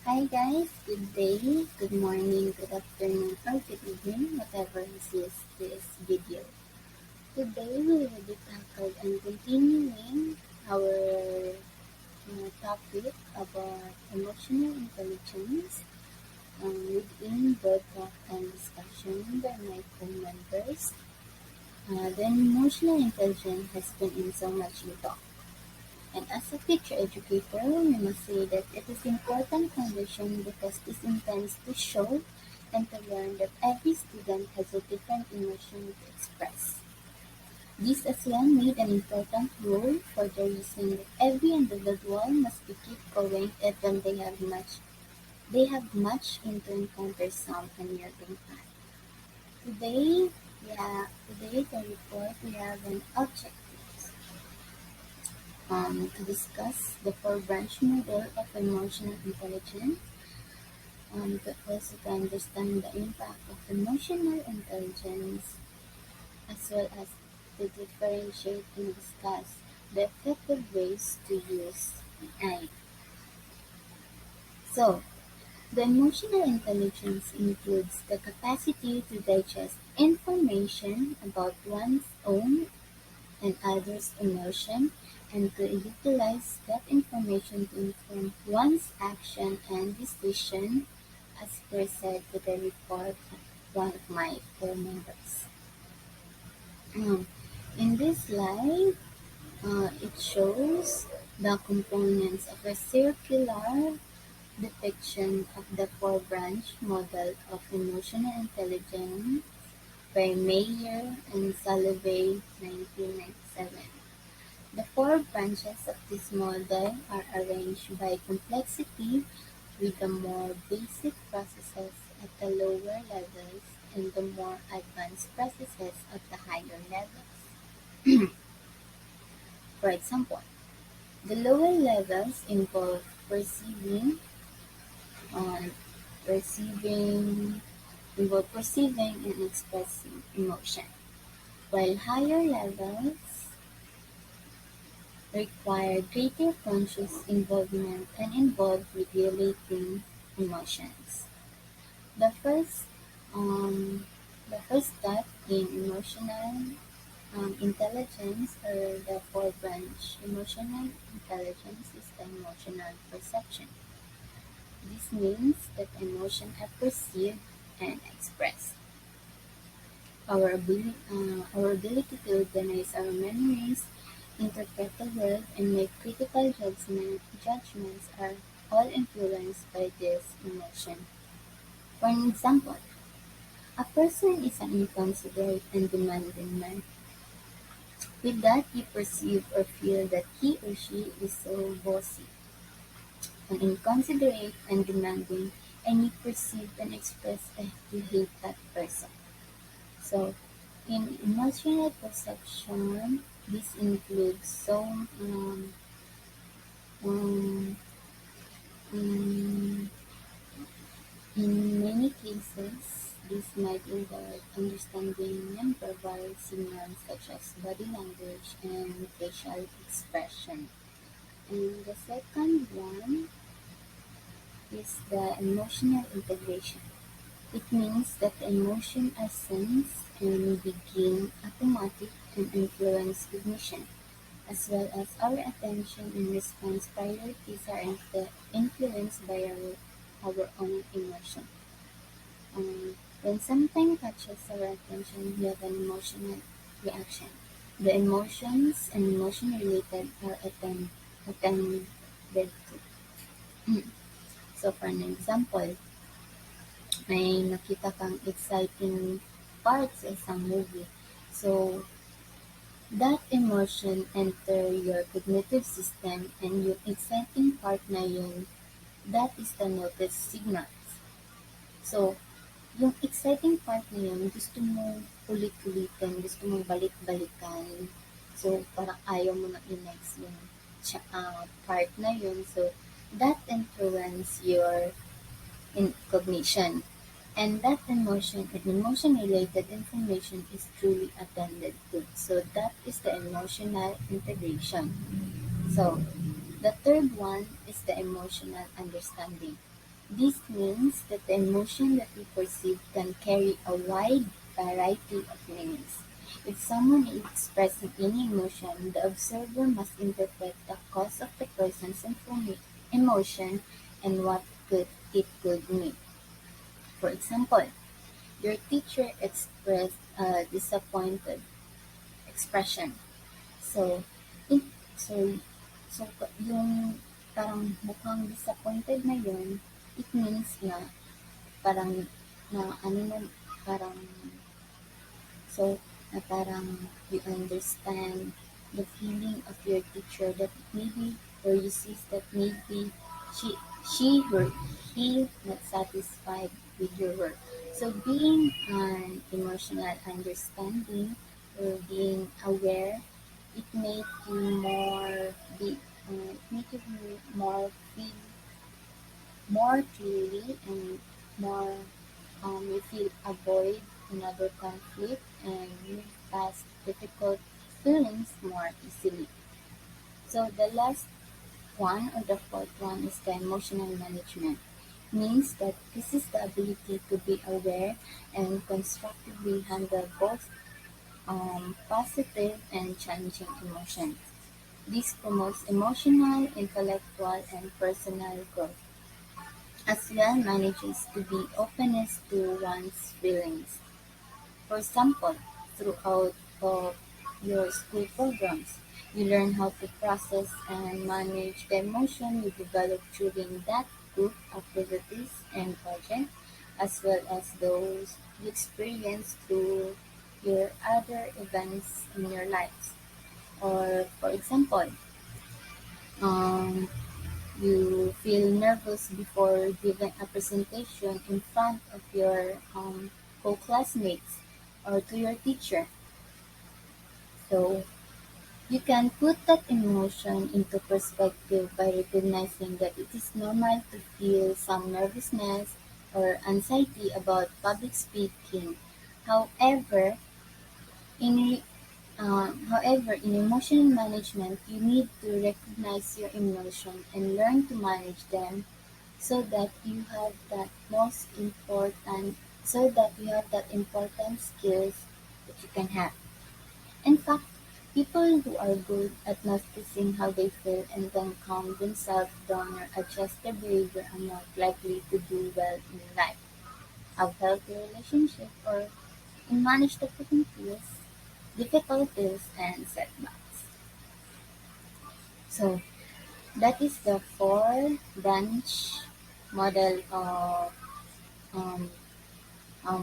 Hi guys, good day, good morning, good afternoon, or good evening, whatever sees this video. Today we will be tackled and continuing our topic about emotional intelligence within broadcast and discussion by my co-members. Then emotional intelligence has been in so much talk. And as a teacher educator, we must say that it is important condition because this intends to show and to learn that every student has a different emotion to express. This as well made an important role for the reason that every individual must be keep going even they have much into encounter some unyielding time. Today the report we have an objectives to discuss the four-branch model of emotional intelligence, to also to understand the impact of emotional intelligence, as well as to differentiate and discuss the effective ways to use AI. So, the emotional intelligence includes the capacity to digest information about one's own and others' emotion, and to utilize that information to inform one's action and decision, as per said to the report of one of my co-members. In this slide, it shows the components of a circular depiction of the four-branch model of emotional intelligence by Mayer and Salovey, 1997. The four branches of this model are arranged by complexity, with the more basic processes at the lower levels and the more advanced processes at the higher levels. For example, the lower levels involve um, perceiving, perceiving and expressing emotion, while higher levels require greater conscious involvement and involve regulating emotions. The first, um, the first step in emotional intelligence, or the four-branch emotional intelligence, is the emotional perception. This means that emotions are perceived and expressed. Our ability to organize our memories, interpret the world, and make critical judgments are all influenced by this emotion. For an example, a person is an inconsiderate and demanding man. With that, you perceive or feel that he or she is so bossy and inconsiderate and demanding, and you perceive and express that you hate that person. So, in emotional perception, this includes um, in, in many cases, this might involve understanding nonverbal signals such as body language and facial expression. And the second one is the emotional integration. It means that the emotions are sensed and begin automatic and influence cognition, as well as our attention and response priorities are influenced by our own emotion. When something catches our attention, we have an emotional reaction. The emotions and emotion related are attended to. So for an example, may nakita kang exciting part sa isang movie. So, that emotion enter your cognitive system, and yung exciting part na yun, that is the notice signals. So, yung exciting part na yun, gusto mo ulit-ulitin, gusto mo balik-balikan. So, parang ayaw mo na i-next yung part na yun. So, that influence your in cognition. And that emotion and emotion-related information is truly attended to. So that is the emotional integration. So the third one is the emotional understanding. This means that the emotion that we perceive can carry a wide variety of meanings. If someone is expressing any emotion, the observer must interpret the cause of the person's emotion and what it could mean. For example, your teacher expressed a disappointed expression. So, it, so, so yung parang mukhang disappointed na yun, it means na parang na ano na parang so na parang you understand the feeling of your teacher that maybe or you see that maybe she she or he not satisfied with your work. So being an emotional understanding or being aware, it make you more be it make you more feel more clearly and more you feel avoid another conflict and move past difficult feelings more easily. So the last one or the fourth one is the emotional management. Means that this is the ability to be aware and constructively handle both positive and challenging emotions. This promotes emotional, intellectual, and personal growth, as well manages to be openness to one's feelings. For example, throughout of your school programs, you learn how to process and manage the emotion you develop during that group activities and projects, as well as those you experience through your other events in your lives. Or, for example, um, you feel nervous before giving a presentation in front of your co-classmates or to your teacher. So you can put that emotion into perspective by recognizing that it is normal to feel some nervousness or anxiety about public speaking. However, in in emotional management, you need to recognize your emotion and learn to manage them so that you have that most important so that you have that important skills that you can have. In fact, people who are good at noticing how they feel and then calm themselves down or adjust their behavior are not likely to do well in life, have healthy relationships, or manage difficulties, and setbacks. So that is the four branch model of um,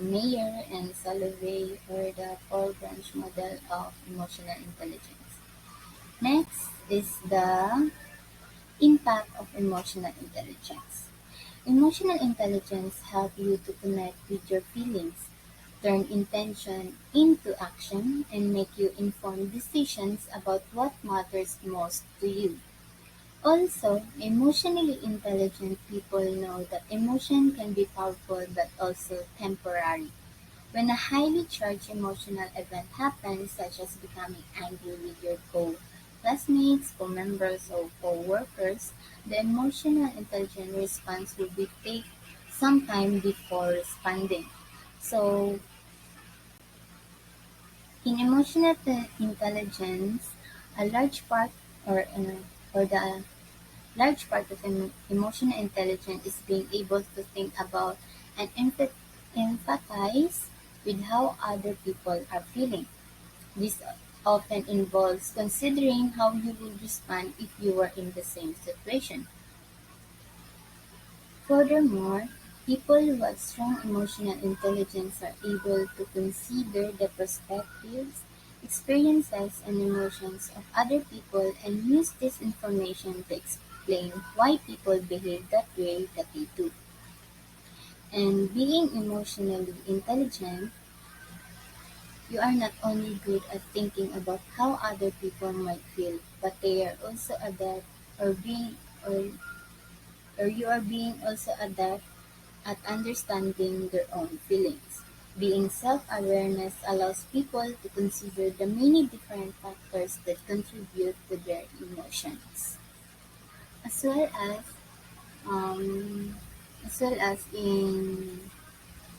Mayer and Salovey, or the four branch model of emotional intelligence. Next is the impact of emotional intelligence. Emotional intelligence helps you to connect with your feelings, turn intention into action, and make you informed decisions about what matters most to you. Also, emotionally intelligent people know that emotion can be powerful but also temporary. When a highly charged emotional event happens, such as becoming angry with your classmates, co-members, or co-workers, the emotional intelligence response will be take some time before responding. So, in emotional intelligence, a large part or the large part of emotional intelligence is being able to think about and empathize with how other people are feeling. This often involves considering how you would respond if you were in the same situation. Furthermore, people who have strong emotional intelligence are able to consider the perspectives, experiences, and emotions of other people and use this information to explain why people behave that way that they do. And being emotionally intelligent, you are not only good at thinking about how other people might feel, but they are also adept or being or you are being also adept at understanding their own feelings. Being self-awareness allows people to consider the many different factors that contribute to their emotions, as well as um, as as well as in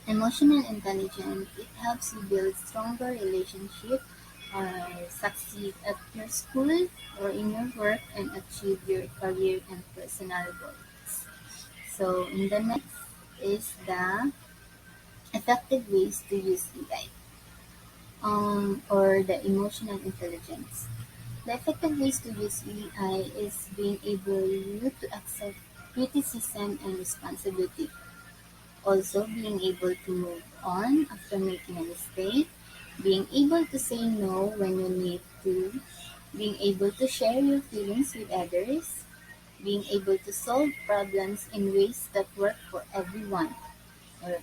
emotional intelligence. It helps you build stronger relationship or succeed at your school or in your work and achieve your career and personal goals. So in the next is the effective ways to use AI, or the emotional intelligence. The effective ways to use AI is being able to accept criticism and responsibility. Also being able to move on after making a mistake, being able to say no when you need to, being able to share your feelings with others, being able to solve problems in ways that work for everyone, or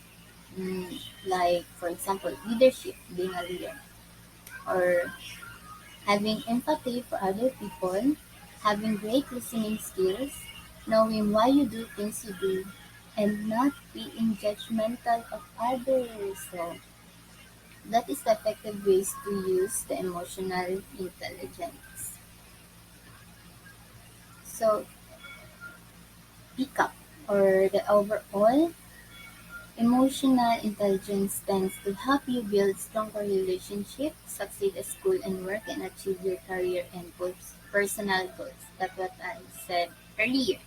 like for example leadership, being a leader, or having empathy for other people, having great listening skills, knowing why you do things you do, and not being judgmental of others. So that is the effective ways to use the emotional intelligence. So pick up, or the overall emotional intelligence tends to help you build stronger relationships, succeed at school and work, and achieve your career and personal goals. That's what I said earlier.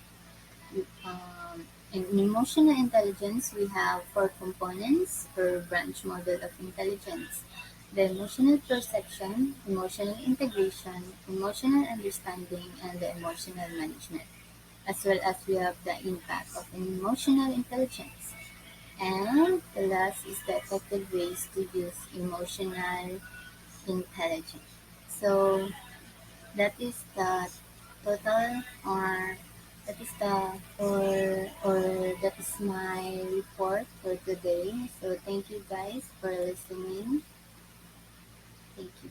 In emotional intelligence, we have four components or branch model of intelligence: the emotional perception, emotional integration, emotional understanding, and the emotional management. As well as we have the impact of emotional intelligence. And the last is the effective ways to use emotional intelligence. So that is the total, or that is the or that is my report for today. So thank you guys for listening. Thank you.